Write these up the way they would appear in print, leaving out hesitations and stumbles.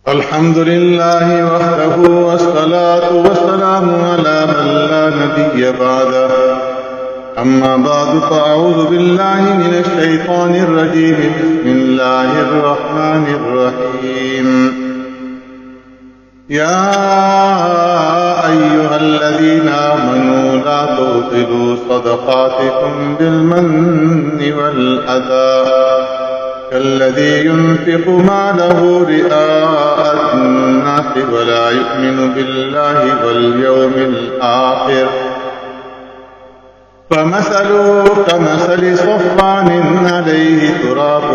الحمد لله وحده والصلاة والسلام على من لا نبي بعده أما بعد فأعوذ بالله من الشيطان الرجيم بسم الله الرحمن الرحيم يا أيها الذين آمنوا لا تبطلوا صدقاتكم بالمن والأذى كالذي ينفق ماله رئاء الناس ولا يؤمن بالله واليوم الآخر فمثله كمثل صفوان عليه تراب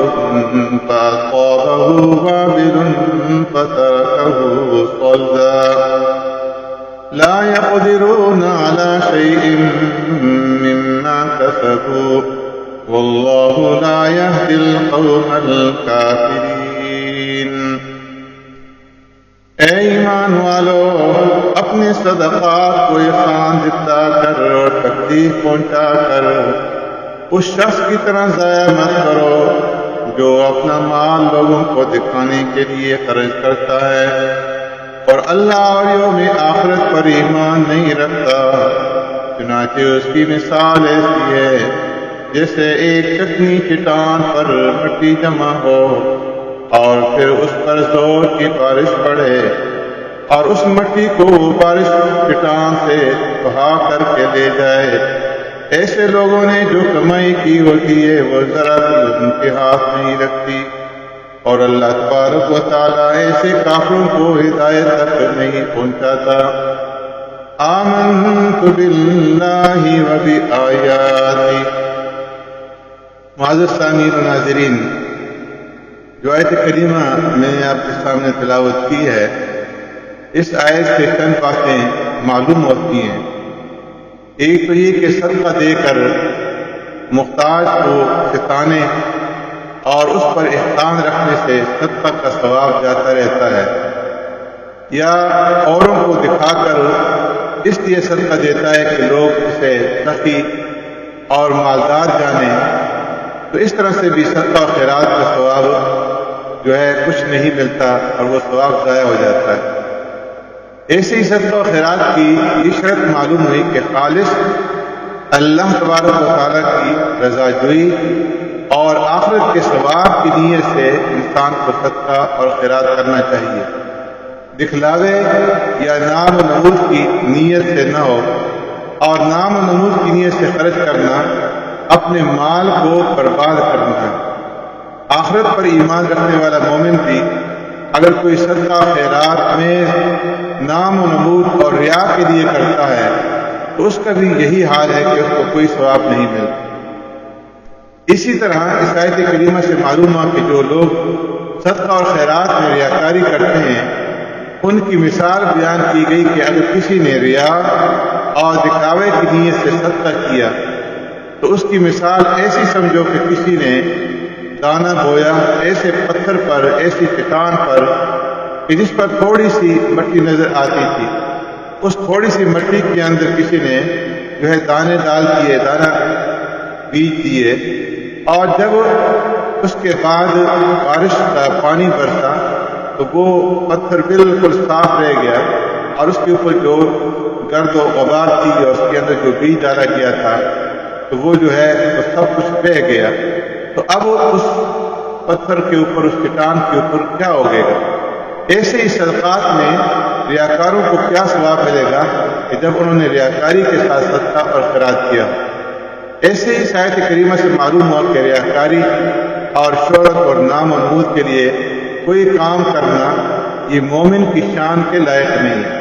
فأصابه وابل فتركه صلدا لا يقدرون على شيء مما كسبوا واللہ لا یہدی القوم الکافرین۔ اے ایمان والو، اپنے صدقات کو احسان دتا کر اور تکلیف پہنچا کر اس شخص کی طرح ضائع مت کرو جو اپنا مال لوگوں کو دکھانے کے لیے خرچ کرتا ہے اور اللہ اور یوم آخرت پر ایمان نہیں رکھتا۔ چنانچہ اس کی مثال ایسی ہے جیسے ایک چکنی چٹان پر مٹی جمع ہو اور پھر اس پر زور کی بارش پڑے اور اس مٹی کو بارش چٹان سے بہا کر کے لے جائے۔ ایسے لوگوں نے جو کمائی کی ہوتی ہے وہ ذرا بھی ان کے ہاتھ نہیں رکھتی، اور اللہ تبارک و تعالیٰ ایسے کافروں کو ہدایت تک نہیں پہنچاتا۔ آمنت باللہ و بآیاتہ۔ معزز سامعین و ناظرین، جو آیت کریمہ میں نے آپ کے سامنے تلاوت کی ہے، اس آیت سے چند باتیں معلوم ہوتی ہیں۔ ایک تو یہ کہ صدقہ دے کر محتاج کو ستانے اور اس پر احسان رکھنے سے صدقہ کا ثواب جاتا رہتا ہے، یا اوروں کو دکھا کر اس لیے صدقہ دیتا ہے کہ لوگ اسے سخی اور مالدار جانیں، تو اس طرح سے بھی صدقہ و خیرات کا ثواب جو ہے کچھ نہیں ملتا اور وہ ثواب ضائع ہو جاتا ہے۔ ایسے ہی صدقہ و خیرات کی یہ شرط معلوم ہوئی کہ خالص اللہ تبارک و تعالیٰ کی رضا جوئی اور آخرت کے ثواب کی نیت سے انسان کو صدقہ اور خیرات کرنا چاہیے۔ دکھلاوے یا نام و نمود کی نیت سے نہ ہو، اور نام و نمود کی نیت سے خرچ کرنا اپنے مال کو برباد کرنا ہے۔ آخرت پر ایمان رکھنے والا مومن بھی اگر کوئی صدقہ خیرات میں نام و نمود اور ریا کے لیے کرتا ہے تو اس کا بھی یہی حال ہے کہ اس کو کوئی ثواب نہیں ملتا۔ اسی طرح اس آیت کریمہ سے معلوم ہوا کہ جو لوگ صدقہ اور خیرات میں ریاکاری کرتے ہیں ان کی مثال بیان کی گئی کہ اگر کسی نے ریا اور دکھاوے کی نیت سے صدقہ کیا تو اس کی مثال ایسی سمجھو کہ کسی نے دانہ بویا ایسے پتھر پر، ایسی چٹان پر کہ جس پر تھوڑی سی مٹی نظر آتی تھی۔ اس تھوڑی سی مٹی کے اندر کسی نے جو ہے دانے ڈال دیے، دانہ بیج دیے، اور جب اس کے بعد بارش کا پانی برسا تو وہ پتھر بالکل صاف رہ گیا، اور اس کے اوپر جو گرد و غبار تھی اور اس کے اندر جو بیج ڈالا گیا تھا تو وہ جو ہے وہ سب کچھ بہہ گیا۔ تو اب اس پتھر کے اوپر، اس چٹان کے اوپر کیا ہوگے گا؟ ایسے ہی صدقات میں ریاکاروں کو کیا ثواب ملے گا کہ جب انہوں نے ریاکاری کے ساتھ صدقہ اور خیرات کیا۔ ایسے ہی آیت کریمہ سے معلوم ہوا کہ ریاکاری اور شہرت اور نام و نمود کے لیے کوئی کام کرنا یہ مومن کی شان کے لائق نہیں ہے۔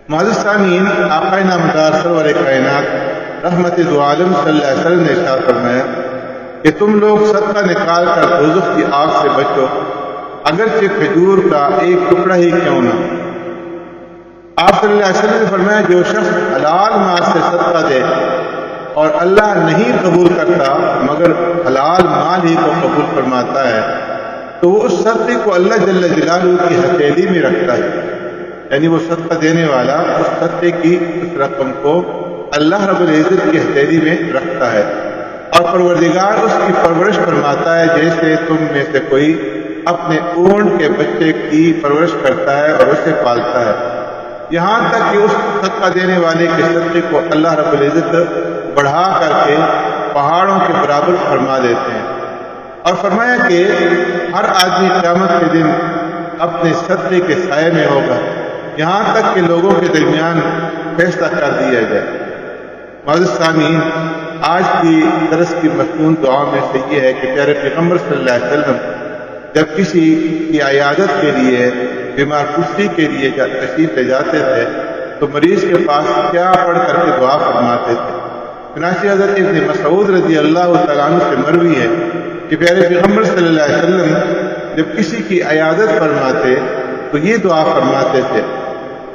معزز سامعین، آقا نامدار سرور کائنات رحمت دو عالم صلی اللہ علیہ وسلم نے ارشاد فرمایا کہ تم لوگ صدقہ نکال کر دوزخ کی آگ سے بچو، اگرچہ کھجور کا ایک ٹکڑا ہی کیوں نہ۔ آپ صلی اللہ علیہ وسلم نے فرمایا جو شخص حلال مال سے صدقہ دے اور اللہ نہیں قبول کرتا مگر حلال مال ہی کو قبول فرماتا ہے تو وہ اس صدقے کو اللہ جل جلالہ کی ہتھیلی میں رکھتا ہے، یعنی وہ صدقہ دینے والا اس صدقے کی اس رقم کو اللہ رب العزت کی ہتھیلی میں رکھتا ہے، اور پروردگار اس کی پرورش فرماتا ہے جیسے تم میں سے کوئی اپنے اونٹ کے بچے کی پرورش کرتا ہے اور اسے پالتا ہے، یہاں تک کہ اس صدقہ دینے والے کے صدقے کو اللہ رب العزت بڑھا کر کے پہاڑوں کے برابر فرما دیتے ہیں، اور فرمایا کہ ہر آدمی قیامت کے دن اپنے صدقے کے سائے میں ہوگا، یہاں تک کہ لوگوں کے درمیان فیصلہ کر دیا جائے۔ معزز سامعین، آج کی درس کی مضمون دعا میں سے یہ ہے کہ پیارے پیغمبر صلی اللہ علیہ وسلم جب کسی کی عیادت کے لیے، بیمار پرسی کے لیے تشریف لے جاتے تھے تو مریض کے پاس کیا پڑھ کر کے دعا فرماتے تھے۔ چنانچہ حضرت ابن مسعود رضی اللہ تعالیٰ عنہ سے مروی ہے کہ پیارے پیغمبر صلی اللہ علیہ وسلم جب کسی کی عیادت فرماتے تو یہ دعا فرماتے تھے،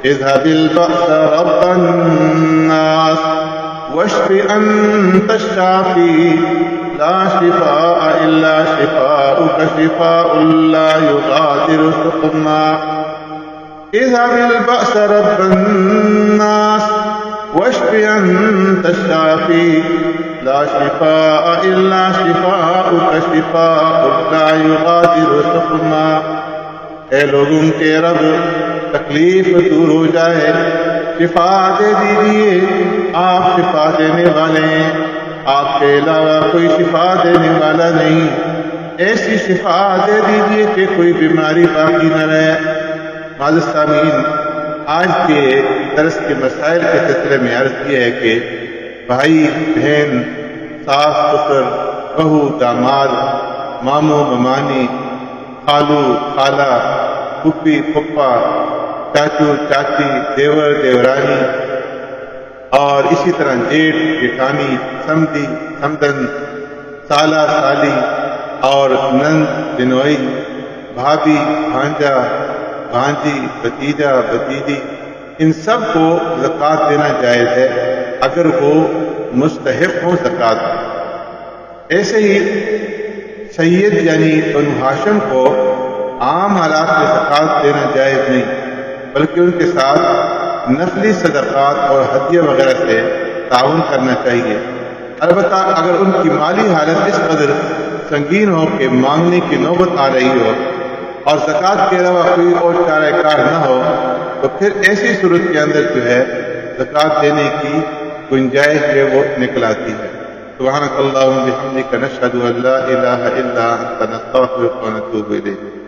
اذهب البأس رب الناس واشف انت الشافي لا شفاء الا شفاؤك شفاء لا يغادر سقما۔ اذهب البأس رب الناس واشف انت الشافي لا شفاء الا شفاؤك شفاء لا يغادر سقما۔ اے لوگوں کے رب، تکلیف دور ہو جائے، شفا دے دیجیے، آپ شفا دینے والے ہیں، آپ کے علاوہ کوئی شفا دینے والا نہیں، ایسی شفا دے دیجیے کہ کوئی بیماری باقی نہ رہے۔ معزز سامعین، آج کے درس کے مسائل کے سلسلے میں عرض یہ ہے کہ بھائی بہن، ساس سسر، بہو داماد، ماموں ممانی، خالو خالہ، پھپھی پھپھا، چاچو چاچی، دیور دیورانی، اور اسی طرح جیٹھ جیٹھانی، سمدی سمدن، سالہ سالی، اور نند بنوئی، بھابھی بھانجا بھانجی، بھتیجا بھتیجی، ان سب کو زکوٰۃ دینا جائز ہے اگر وہ مستحق ہوں زکوٰۃ۔ ایسے ہی سید یعنی بنو ہاشم کو عام حالات میں زکوٰۃ دینا جائز نہیں، بلکہ ان کے ساتھ نفلی صدقات اور ہدیہ وغیرہ سے تعاون کرنا چاہیے، البتہ اگر ان کی مالی حالت اس قدر سنگین ہو کہ مانگنے کی نوبت آ رہی ہو اور زکوٰۃ کے علاوہ کوئی اور چارہ کار نہ ہو تو پھر ایسی صورت کے اندر جو ہے زکوٰۃ دینے کی گنجائش ہے وہ نکل آتی ہے۔ سبحانک اللہم بحمدک نشہد ان لا الہ الا انت نستغفرک ونتوب الیک۔